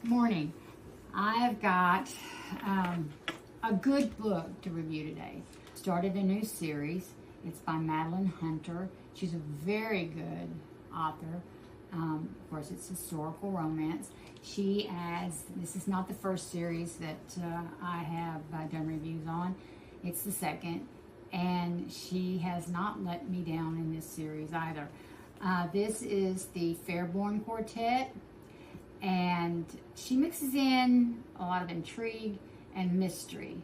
Morning. I've got a good book to review today. Started a new series. It's by Madeline. She's a very good author. Of course, it's historical romance. This is not the first series that I have done reviews on. It's the second, and she has not let me down in this series either. This is the Fairbourne Quartet, and she mixes in a lot of intrigue and mystery.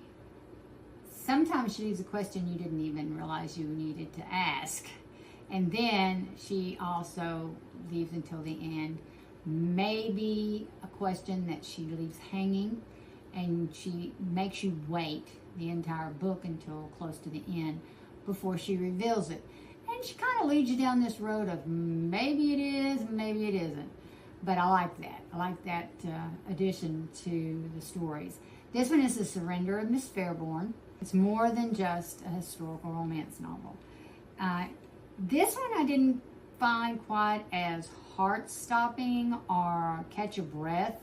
Sometimes she leaves a question you didn't even realize you needed to ask. And then she also leaves until the end maybe a question that she leaves hanging, and she makes you wait the entire book until close to the end before she reveals it. And she kind of leads you down this road of maybe it is, maybe it isn't. But I like that. I like that addition to the stories. This one is The Surrender of Miss Fairbourne. It's more than just a historical romance novel. This one I didn't find quite as heart-stopping or catch your breath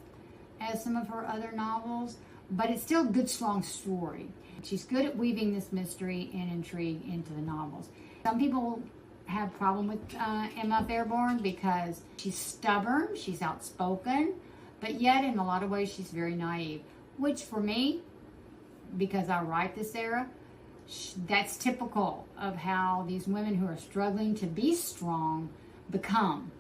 as some of her other novels, but it's still a good, strong story. She's good at weaving this mystery and intrigue into the novels. Some people have a problem with Emma Fairbourne because she's stubborn, she's outspoken, but yet in a lot of ways she's very naive, which for me, because I write this era, that's typical of how these women who are struggling to be strong become.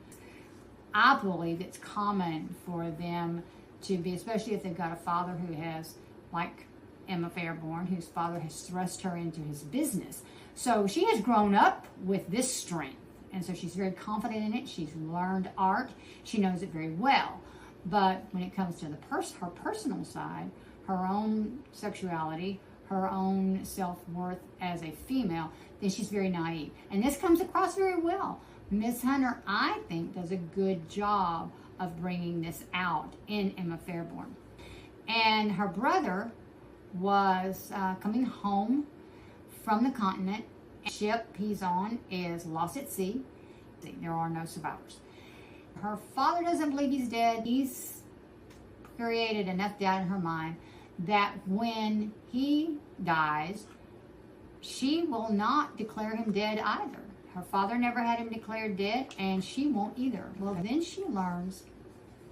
I believe it's common for them to be, especially if they've got a father who has, like Emma Fairbourne, whose father has thrust her into his business. So she has grown up with this strength, and so she's very confident in it. She's learned art. She knows it very well. But when it comes to her personal side, her own sexuality, her own self-worth as a female, then she's very naive. And this comes across very well. Miss Hunter, I think, does a good job of bringing this out in Emma Fairbourne. And her brother was coming home from the continent. The ship he's on is lost at sea. There are no survivors. Her father doesn't believe he's dead. He's created enough doubt in her mind that when he dies, she will not declare him dead either. Her father never had him declared dead, and she won't either. Well, then she learns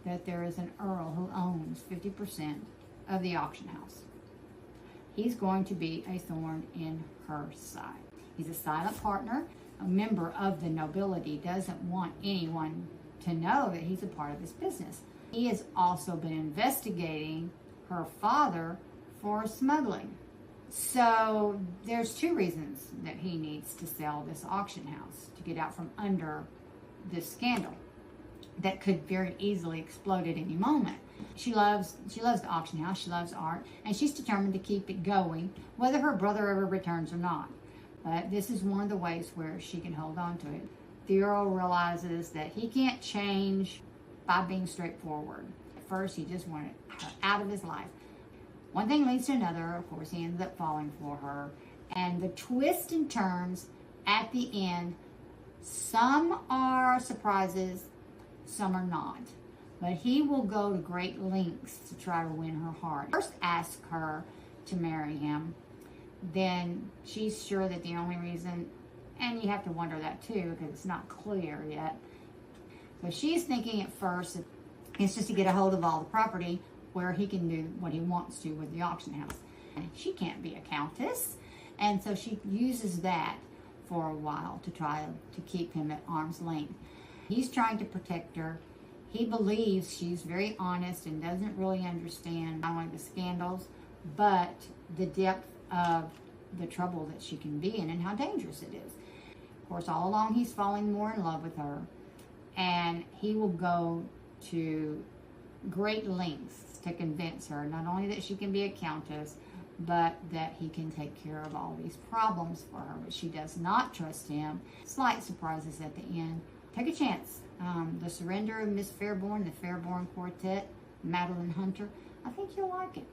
that there is an earl who owns 50% of the auction house. He's going to be a thorn in her side. He's a silent partner, a member of the nobility, doesn't want anyone to know that he's a part of this business. He has also been investigating her father for smuggling. So there's two reasons that he needs to sell this auction house to get out from under this scandal that could very easily explode at any moment. She loves the auction house, she loves art, and she's determined to keep it going, whether her brother ever returns or not. But this is one of the ways where she can hold on to it. The Earl realizes that he can't change by being straightforward. At first, he just wanted her out of his life. One thing leads to another. Of course, he ends up falling for her. And the twists and turns at the end, some are surprises, some are not. But he will go to great lengths to try to win her heart. First, ask her to marry him. Then she's sure that the only reason, and you have to wonder that too because it's not clear yet. But she's thinking at first that it's just to get a hold of all the property where he can do what he wants to with the auction house. And she can't be a countess, and so she uses that for a while to try to keep him at arm's length. He's trying to protect her. He believes she's very honest and doesn't really understand not only the scandals, but the depth of the trouble that she can be in and how dangerous it is. Of course, all along he's falling more in love with her, and he will go to great lengths to convince her not only that she can be a countess, but that he can take care of all these problems for her. But she does not trust him. Slight surprises at the end. Take a chance. The Surrender of Miss Fairbourne, the Fairbourne Quartet, Madeline. I think you'll like it.